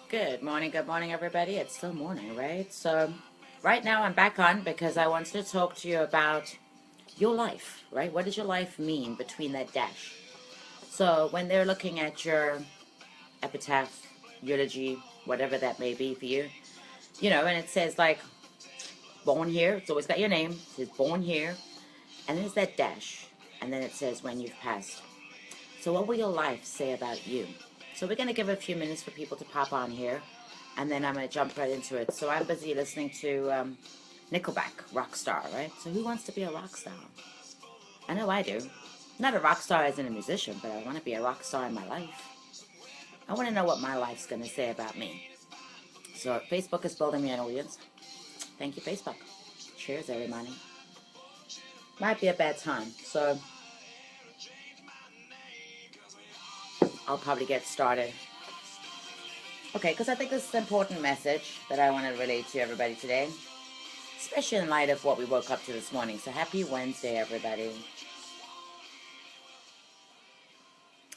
Good morning, everybody. It's still morning, right? So, right now I'm back on because I wanted to talk to you about your life, right? What does your life mean between that dash? So, when they're looking at your epitaph, eulogy, whatever that may be for you, and it says like, born here, it's always got your name, it says born here, and there's that dash, and then it says when you've passed. So, what will your life say about you? So, we're going to give a few minutes for people to pop on here, and then I'm going to jump right into it. So, I'm busy listening to Nickelback, Rockstar, right? So, who wants to be a rock star? I know I do. Not a rock star as in a musician, but I want to be a rock star in my life. I want to know what my life's going to say about me. So, Facebook is building me an audience. Thank you, Facebook. Cheers, everybody. Might be a bad time, so I'll probably get started. Okay, because I think this is an important message that I want to relate to everybody today, especially in light of what we woke up to this morning. So happy Wednesday, everybody.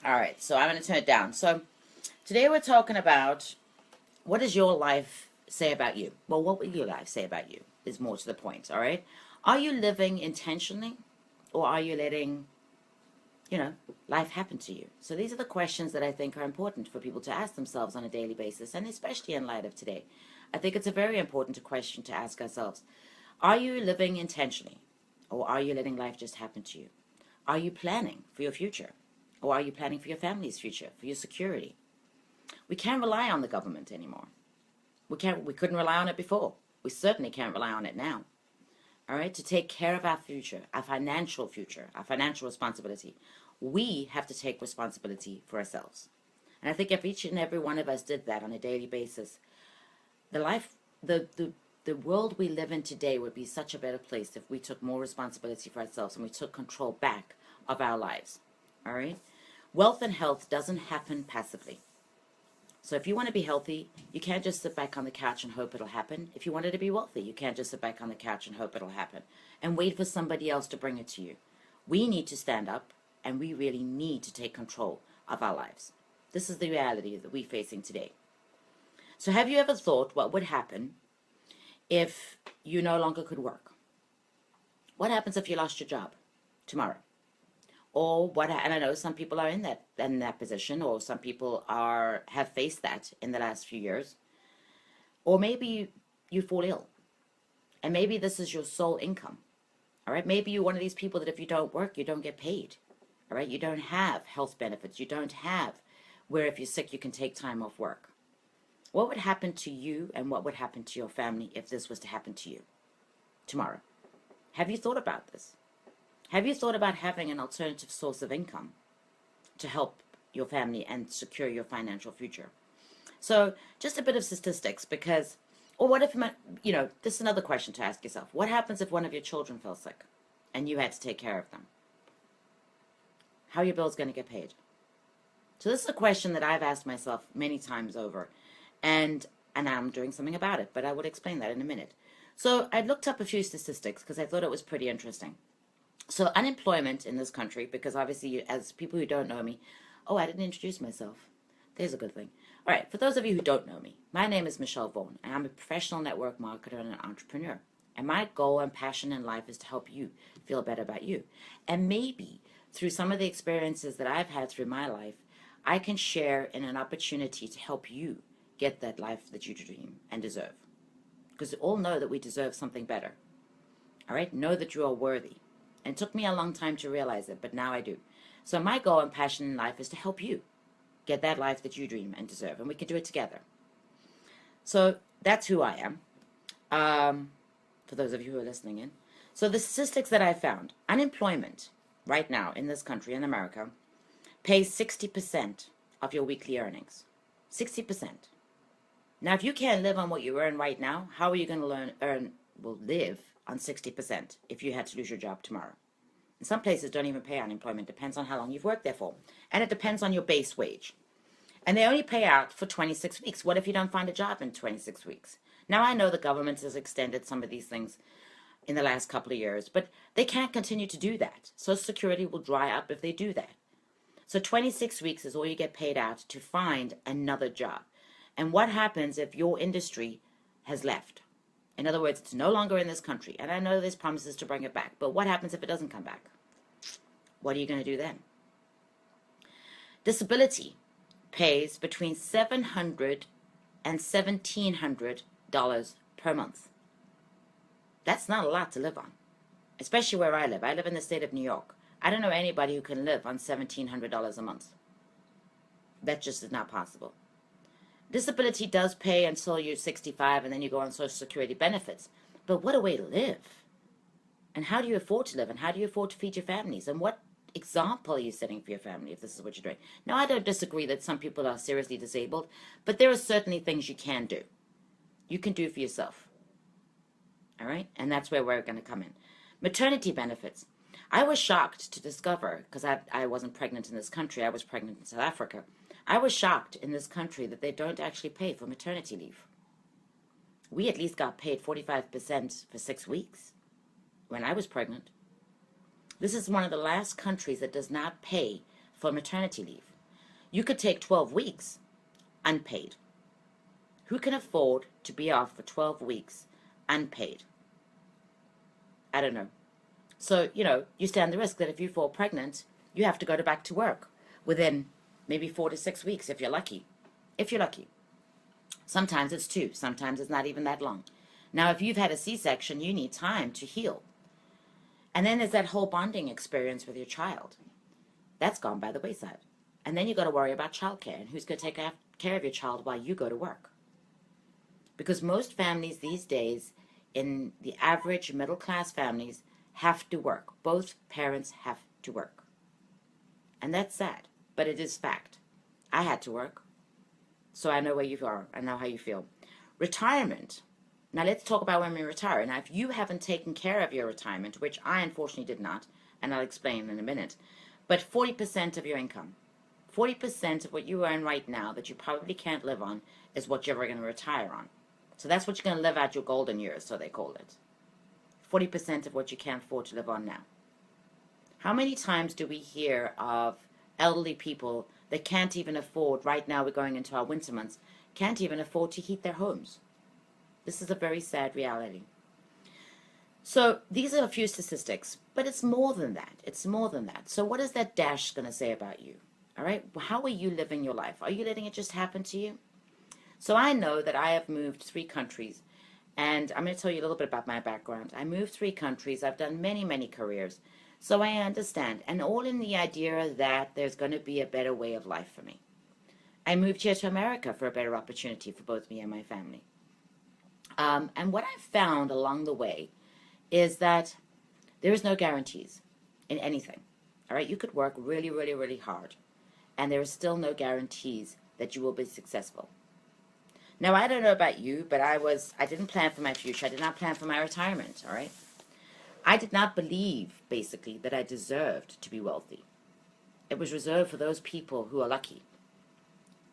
All right, so I'm going to turn it down. So today we're talking about what does your life say about you? Well, what will your life say about you is more to the point, all right? Are you living intentionally, or are you letting life happen to you? So these are the questions that I think are important for people to ask themselves on a daily basis, and especially in light of today. I think it's a very important question to ask ourselves. Are you living intentionally, or are you letting life just happen to you? Are you planning for your future, or are you planning for your family's future, for your security? We can't rely on the government anymore. We couldn't rely on it before. We certainly can't rely on it now. All right, to take care of our future, our financial responsibility, we have to take responsibility for ourselves. And I think if each and every one of us did that on a daily basis, the world we live in today would be such a better place if we took more responsibility for ourselves and we took control back of our lives. All right? Wealth and health doesn't happen passively. So if you want to be healthy, you can't just sit back on the couch and hope it'll happen. If you wanted to be wealthy, you can't just sit back on the couch and hope it'll happen and wait for somebody else to bring it to you. We need to stand up, and we really need to take control of our lives. This is the reality that we're facing today. So have you ever thought what would happen if you no longer could work? What happens if you lost your job tomorrow? Or what? And I know some people are in that position, or some people have faced that in the last few years. Or maybe you fall ill, and maybe this is your sole income. All right, maybe you're one of these people that if you don't work, you don't get paid. All right, you don't have health benefits. You don't have where if you're sick, you can take time off work. What would happen to you, and what would happen to your family if this was to happen to you tomorrow? Have you thought about this? Have you thought about having an alternative source of income to help your family and secure your financial future? So just a bit of statistics or what if, this is another question to ask yourself. What happens if one of your children fell sick and you had to take care of them? How are your bills going to get paid? So this is a question that I've asked myself many times over, and I'm doing something about it, but I would explain that in a minute. So I looked up a few statistics because I thought it was pretty interesting. So unemployment in this country, because obviously as people who don't know me, I didn't introduce myself. There's a good thing. All right, for those of you who don't know me, my name is Michelle Vaughan, and I'm a professional network marketer and an entrepreneur. And my goal and passion in life is to help you feel better about you. And maybe through some of the experiences that I've had through my life, I can share in an opportunity to help you get that life that you dream and deserve. Because we all know that we deserve something better. All right, know that you are worthy. And it took me a long time to realize it, but now I do. So my goal and passion in life is to help you get that life that you dream and deserve, and we can do it together. So that's who I am, for those of you who are listening in. So the statistics that I found, unemployment right now in this country, in America, pays 60% of your weekly earnings. 60%. Now, if you can't live on what you earn right now, how are you going to live on 60% if you had to lose your job tomorrow? And some places don't even pay unemployment. Depends on how long you've worked there for. And it depends on your base wage. And they only pay out for 26 weeks. What if you don't find a job in 26 weeks? Now, I know the government has extended some of these things in the last couple of years, but they can't continue to do that. Social Security will dry up if they do that. So 26 weeks is all you get paid out to find another job. And what happens if your industry has left? In other words, it's no longer in this country. And I know there's promises to bring it back, but what happens if it doesn't come back? What are you going to do then? Disability pays between $700 and $1,700 per month. That's not a lot to live on, especially where I live. I live in the state of New York. I don't know anybody who can live on $1,700 a month. That just is not possible. Disability does pay until you're 65 and then you go on Social Security benefits. But what a way to live. And how do you afford to live? And how do you afford to feed your families? And what example are you setting for your family if this is what you're doing? Now, I don't disagree that some people are seriously disabled, but there are certainly things you can do. You can do for yourself. All right? And that's where we're going to come in. Maternity benefits. I was shocked to discover, because I wasn't pregnant in this country, I was pregnant in South Africa. I was shocked in this country that they don't actually pay for maternity leave. We at least got paid 45% for 6 weeks when I was pregnant. This is one of the last countries that does not pay for maternity leave. You could take 12 weeks unpaid. Who can afford to be off for 12 weeks unpaid? I don't know. So, you stand the risk that if you fall pregnant, you have to go back to work within maybe 4 to 6 weeks if you're lucky. If you're lucky. Sometimes it's 2. Sometimes it's not even that long. Now, if you've had a C-section, you need time to heal. And then there's that whole bonding experience with your child. That's gone by the wayside. And then you got to worry about childcare and who's going to take care of your child while you go to work. Because most families these days, in the average middle-class families, have to work. Both parents have to work. And that's sad, but it is fact. I had to work, so I know where you are. I know how you feel. Retirement. Now let's talk about when we retire. Now, if you haven't taken care of your retirement, which I unfortunately did not, and I'll explain in a minute, but 40% of your income, 40% of what you earn right now that you probably can't live on is what you're ever going to retire on. So that's what you're going to live out your golden years, so they call it. 40% of what you can't afford to live on now. How many times do we hear of elderly people that can't even afford, right now we're going into our winter months, can't even afford to heat their homes? This is a very sad reality. So these are a few statistics, but it's more than that. It's more than that. So what is that dash going to say about you? All right? How are you living your life? Are you letting it just happen to you? So I know that I have moved 3 countries. And I'm going to tell you a little bit about my background. I moved 3 countries. I've done many, many careers. So I understand. And all in the idea that there's going to be a better way of life for me. I moved here to America for a better opportunity for both me and my family. And what I've found along the way is that there is no guarantees in anything. All right? You could work really, really, really hard. And there is still no guarantees that you will be successful. Now, I don't know about you, but I didn't plan for my future. I did not plan for my retirement, all right? I did not believe, basically, that I deserved to be wealthy. It was reserved for those people who are lucky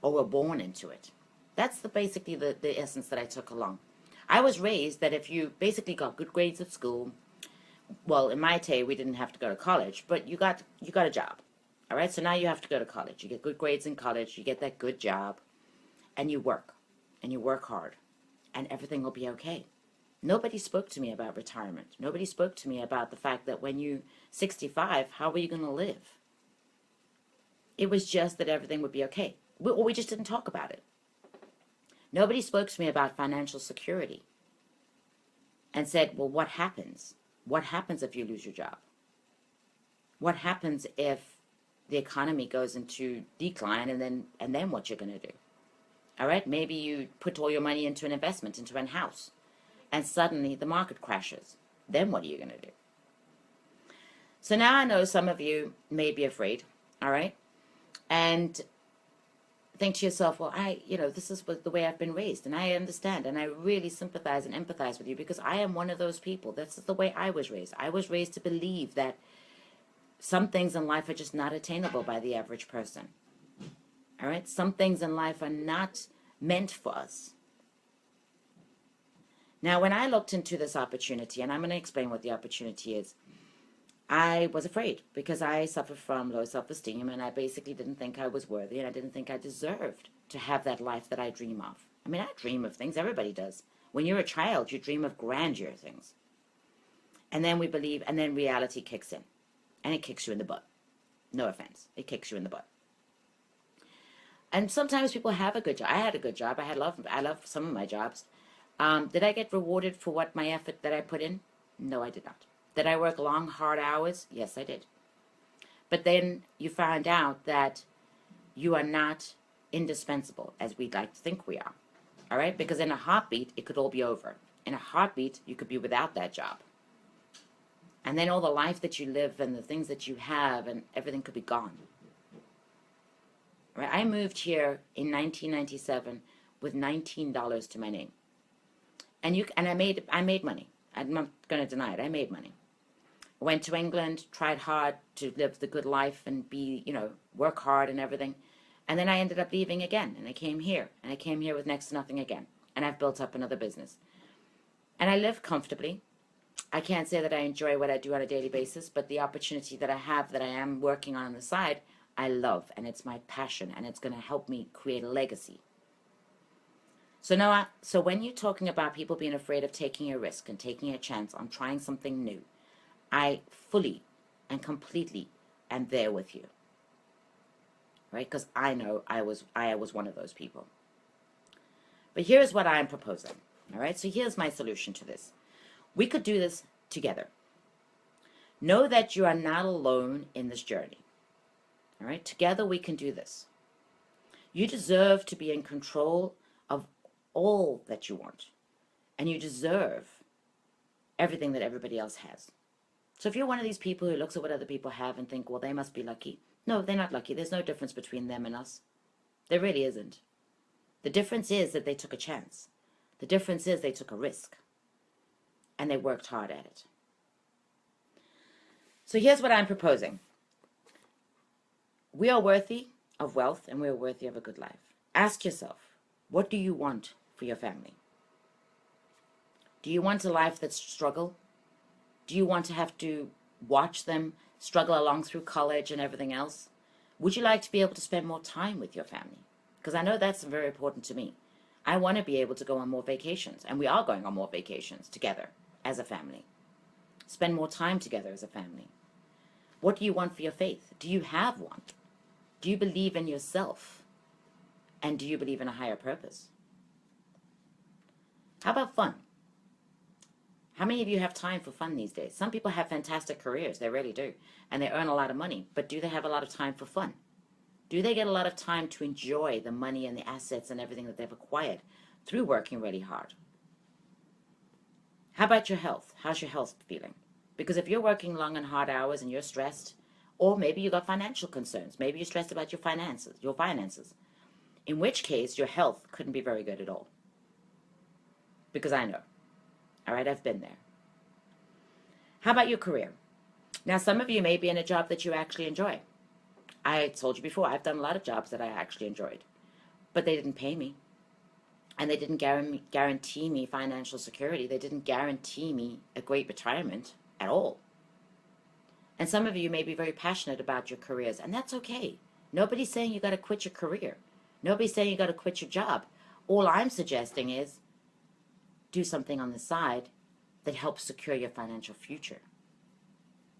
or were born into it. That's basically the essence that I took along. I was raised that if you basically got good grades at school, well, in my day, we didn't have to go to college, but you got a job, all right? So now you have to go to college. You get good grades in college, you get that good job, and you work. And you work hard, and everything will be okay. Nobody spoke to me about retirement. Nobody spoke to me about the fact that when you're 65, how are you going to live? It was just that everything would be okay. We just didn't talk about it. Nobody spoke to me about financial security and said, well, what happens? What happens if you lose your job? What happens if the economy goes into decline, and then what you're going to do? All right, maybe you put all your money into an investment, into a house, and suddenly the market crashes. Then what are you going to do? So now I know some of you may be afraid, all right, and think to yourself, well, this is the way I've been raised, and I understand, and I really sympathize and empathize with you because I am one of those people. That's the way I was raised. I was raised to believe that some things in life are just not attainable by the average person. All right? Some things in life are not meant for us. Now, when I looked into this opportunity, and I'm going to explain what the opportunity is, I was afraid because I suffer from low self-esteem, and I basically didn't think I was worthy, and I didn't think I deserved to have that life that I dream of. I mean, I dream of things. Everybody does. When you're a child, you dream of grandeur things. And then we believe, and then reality kicks in. And it kicks you in the butt. No offense. It kicks you in the butt. And sometimes people have a good job. I had a good job. I love some of my jobs. Did I get rewarded for what my effort that I put in? No, I did not. Did I work long, hard hours? Yes, I did. But then you find out that you are not indispensable as we'd like to think we are. All right? Because in a heartbeat, it could all be over. In a heartbeat, you could be without that job. And then all the life that you live and the things that you have and everything could be gone. Right? I moved here in 1997 with $19 to my name. And I made money. I'm not going to deny it. I made money. Went to England, tried hard to live the good life and work hard and everything. And then I ended up leaving again, and I came here. And I came here with next to nothing again. And I've built up another business. And I live comfortably. I can't say that I enjoy what I do on a daily basis, but the opportunity that I have, that I am working on the side, I love, and it's my passion, and it's going to help me create a legacy. So when you're talking about people being afraid of taking a risk and taking a chance on trying something new, I fully and completely am there with you. Right? Because I know I was one of those people. But here's what I'm proposing. All right? So here's my solution to this. We could do this together. Know that you are not alone in this journey. All right? Together we can do this. You deserve to be in control of all that you want. And you deserve everything that everybody else has. So if you're one of these people who looks at what other people have and think, well, they must be lucky. No, they're not lucky. There's no difference between them and us. There really isn't. The difference is that they took a chance. The difference is they took a risk. And they worked hard at it. So here's what I'm proposing. We are worthy of wealth and we are worthy of a good life. Ask yourself, what do you want for your family? Do you want a life that's struggle? Do you want to have to watch them struggle along through college and everything else? Would you like to be able to spend more time with your family? Because I know that's very important to me. I want to be able to go on more vacations, and we are going on more vacations together as a family. Spend more time together as a family. What do you want for your faith? Do you have one? Do you believe in yourself? And do you believe in a higher purpose? How about fun? How many of you have time for fun these days? Some people have fantastic careers, they really do, and they earn a lot of money, but do they have a lot of time for fun? Do they get a lot of time to enjoy the money and the assets and everything that they've acquired through working really hard? How about your health? How's your health feeling? Because if you're working long and hard hours and you're stressed, or maybe you got financial concerns, maybe you're stressed about your finances, in which case your health couldn't be very good at all. Because I know. All right, I've been there. How about your career? Now, some of you may be in a job that you actually enjoy. I told you before, I've done a lot of jobs that I actually enjoyed, but they didn't pay me. And they didn't guarantee me financial security. They didn't guarantee me a great retirement at all. And some of you may be very passionate about your careers, and that's okay. Nobody's saying you got to quit your career. Nobody's saying you got to quit your job. All I'm suggesting is do something on the side that helps secure your financial future.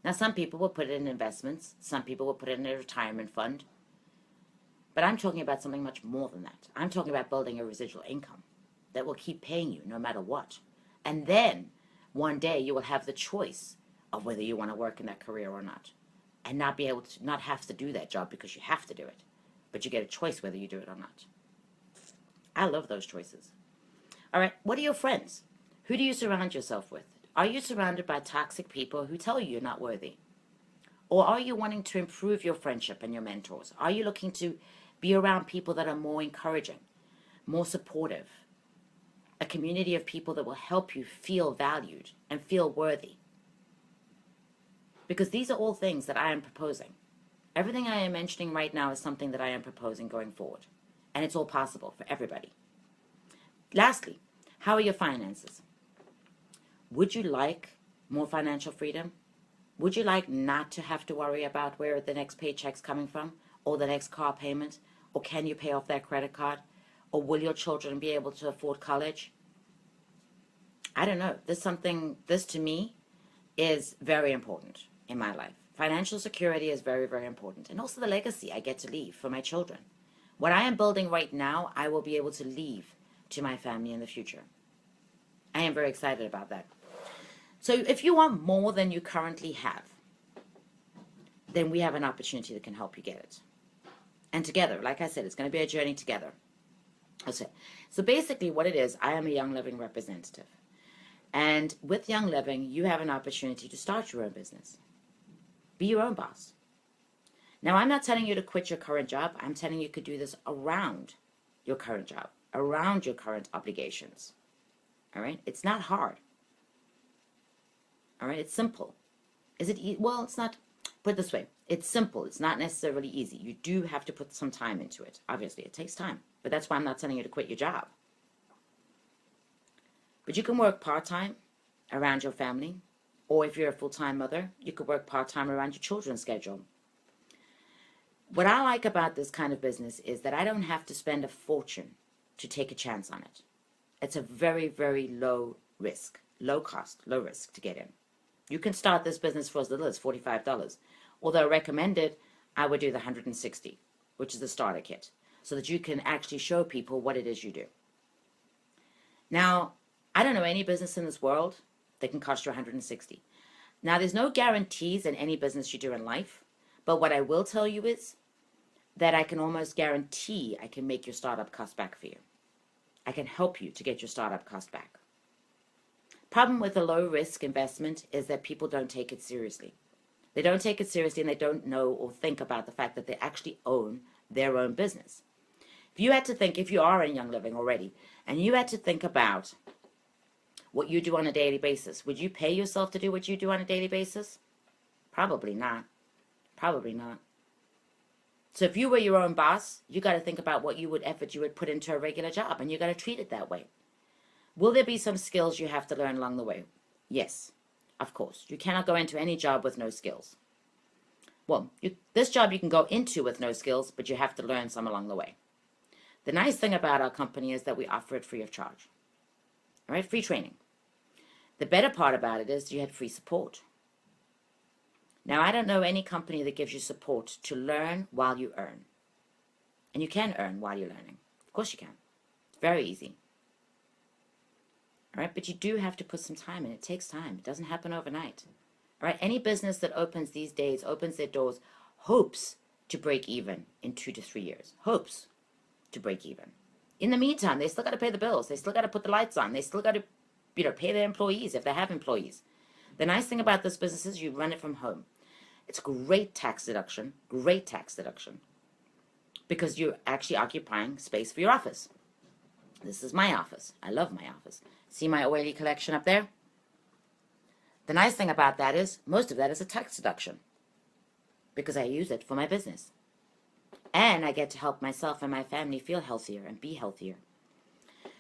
Now, some people will put it in investments. Some people will put it in a retirement fund. But I'm talking about something much more than that. I'm talking about building a residual income that will keep paying you no matter what. And then one day you will have the choice of whether you want to work in that career or not. And not be able to, not have to do that job because you have to do it. But you get a choice whether you do it or not. I love those choices. All right, what are your friends? Who do you surround yourself with? Are you surrounded by toxic people who tell you you're not worthy? Or are you wanting to improve your friendship and your mentors? Are you looking to be around people that are more encouraging, more supportive? A community of people that will help you feel valued and feel worthy. Because these are all things that I am proposing. Everything I am mentioning right now is something that I am proposing going forward. And it's all possible for everybody. Lastly, how are your finances? Would you like more financial freedom? Would you like not to have to worry about where the next paycheck's coming from, or the next car payment, Or can you pay off that credit card? Or will your children be able to afford college? I don't know. This to me is very important in my life. Financial security is very, very important. And also the legacy I get to leave for my children. What I am building right now, I will be able to leave to my family in the future. I am very excited about that. So if you want more than you currently have, then we have an opportunity that can help you get it. And together, like I said, it's going to be a journey together. Okay. So basically what it is, I am a Young Living representative. And with Young Living, you have an opportunity to start your own business. Be your own boss. Now, I'm not telling you to quit your current job. I'm telling you could do this around your current job, around your current obligations. All right? It's not hard. All right? It's simple. Is it well, it's not. Put it this way. It's simple. It's not necessarily easy. You do have to put some time into it. Obviously, it takes time. But that's why I'm not telling you to quit your job. But you can work part-time around your family. Or if you're a full-time mother, you could work part-time around your children's schedule. What I like about this kind of business is that I don't have to spend a fortune to take a chance on it. It's a very, very low risk, low cost, low risk to get in. You can start this business for as little as $45. Although recommended, I would do the $160, which is the starter kit, so that you can actually show people what it is you do. Now, I don't know any business in this world that can cost you $160. Now, there's no guarantees in any business you do in life, but what I will tell you is that I can almost guarantee I can make your startup cost back for you. I can help you to get your startup cost back. Problem with a low-risk investment is that people don't take it seriously. They don't take it seriously, and they don't know or think about the fact that they actually own their own business. If you had to think, if you are in Young Living already, and you had to think about what you do on a daily basis, would you pay yourself to do what you do on a daily basis? Probably not. Probably not. So if you were your own boss, you got to think about what effort you would put into a regular job, and you got to treat it that way. Will there be some skills you have to learn along the way? Yes, of course. You cannot go into any job with no skills. Well, this job you can go into with no skills, but you have to learn some along the way. The nice thing about our company is that we offer it free of charge. All right, free training. The better part about it is you have free support. Now, I don't know any company that gives you support to learn while you earn. And you can earn while you're learning. Of course you can. It's very easy. All right, but you do have to put some time in. It takes time. It doesn't happen overnight. All right, any business that opens these days, opens their doors, hopes to break even in 2 to 3 years. Hopes to break even. In the meantime, they still got to pay the bills. They still got to put the lights on. They still got to, pay their employees if they have employees. The nice thing about this business is you run it from home. It's great tax deduction, because you're actually occupying space for your office. This is my office. I love my office. See my oily collection up there? The nice thing about that is most of that is a tax deduction because I use it for my business. And I get to help myself and my family feel healthier and be healthier.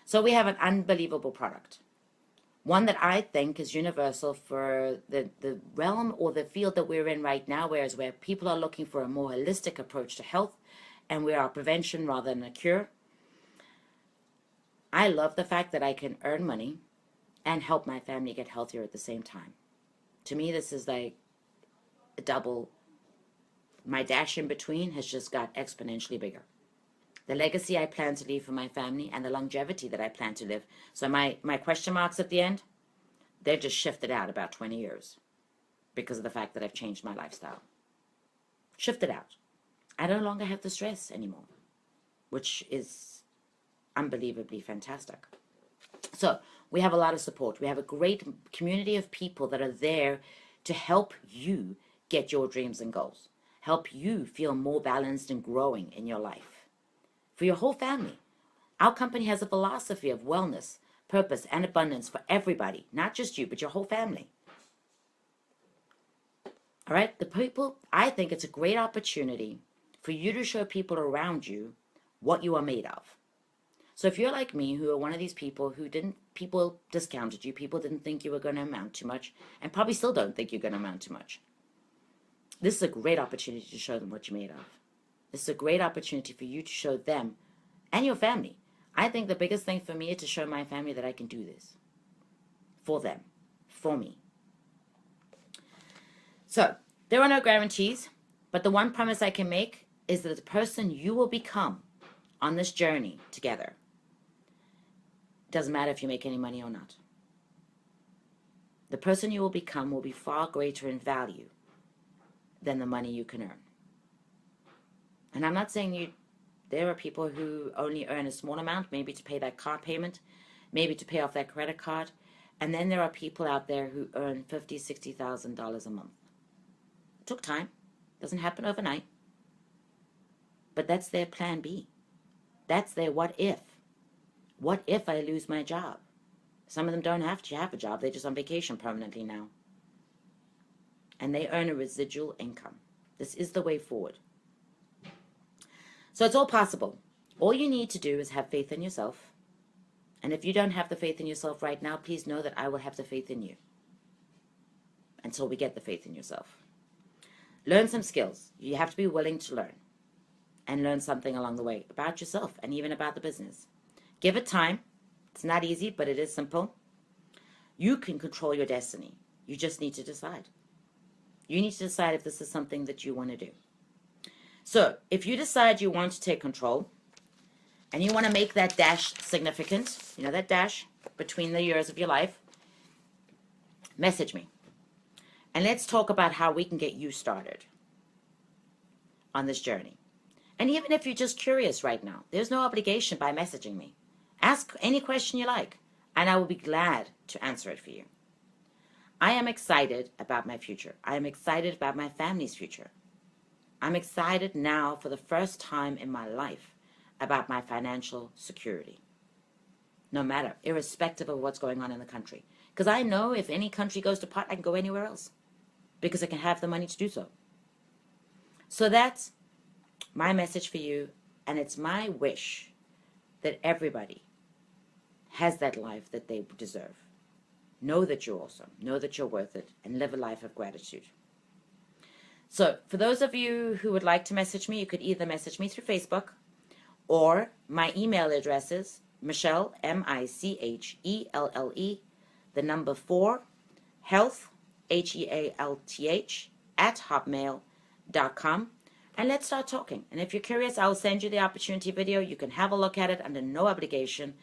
So we have an unbelievable product. One that I think is universal for the realm or the field that we're in right now, whereas where people are looking for a more holistic approach to health and we are prevention rather than a cure. I love the fact that I can earn money and help my family get healthier at the same time. To me, this is like a double. My dash in between has just got exponentially bigger. The legacy I plan to leave for my family and the longevity that I plan to live. So my question marks at the end, they're just shifted out about 20 years because of the fact that I've changed my lifestyle. Shifted out. I no longer have the stress anymore, which is unbelievably fantastic. So we have a lot of support. We have a great community of people that are there to help you get your dreams and goals. Help you feel more balanced and growing in your life. For your whole family. Our company has a philosophy of wellness, purpose, and abundance for everybody. Not just you, but your whole family. All right? The people, I think it's a great opportunity for you to show people around you what you are made of. So if you're like me, who are one of these people who people discounted you, people didn't think you were going to amount to much, and probably still don't think you're going to amount to much. This is a great opportunity to show them what you're made of. This is a great opportunity for you to show them and your family. I think the biggest thing for me is to show my family that I can do this for them, for me. So, there are no guarantees, but the one promise I can make is that the person you will become on this journey together, doesn't matter if you make any money or not. The person you will become will be far greater in value than the money you can earn. And I'm not saying there are people who only earn a small amount, maybe to pay that car payment, maybe to pay off that credit card. And then there are people out there who earn $50,000, $60,000 a month. It took time. Doesn't happen overnight. But that's their plan B. That's their what if. What if I lose my job? Some of them don't have to have a job. They're just on vacation permanently now. And they earn a residual income. This is the way forward. So it's all possible. All you need to do is have faith in yourself. And if you don't have the faith in yourself right now, please know that I will have the faith in you until we get the faith in yourself. Learn some skills. You have to be willing to learn and learn something along the way about yourself and even about the business. Give it time. It's not easy, but it is simple. You can control your destiny. You just need to decide. You need to decide if this is something that you want to do. So if you decide you want to take control and you want to make that dash significant, you know, that dash between the years of your life, message me. And let's talk about how we can get you started on this journey. And even if you're just curious right now, there's no obligation by messaging me. Ask any question you like, and I will be glad to answer it for you. I am excited about my future. I am excited about my family's future. I'm excited now for the first time in my life about my financial security. No matter, irrespective of what's going on in the country. Because I know if any country goes to pot, I can go anywhere else. Because I can have the money to do so. So that's my message for you. And it's my wish that everybody has that life that they deserve. Know that you're awesome. Know that you're worth it. And live a life of gratitude. So for those of you who would like to message me, you could either message me through Facebook or my email address is Michelle, Michelle, the number 4, health, HEALTH, @hotmail.com. And let's start talking. And if you're curious, I'll send you the opportunity video. You can have a look at it under no obligation.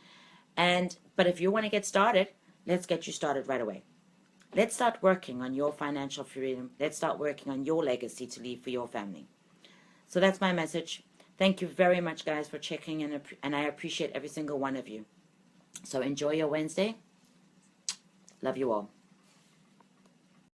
But if you want to get started, let's get you started right away. Let's start working on your financial freedom. Let's start working on your legacy to leave for your family. So that's my message. Thank you very much, guys, for checking in, and I appreciate every single one of you. So enjoy your Wednesday. Love you all.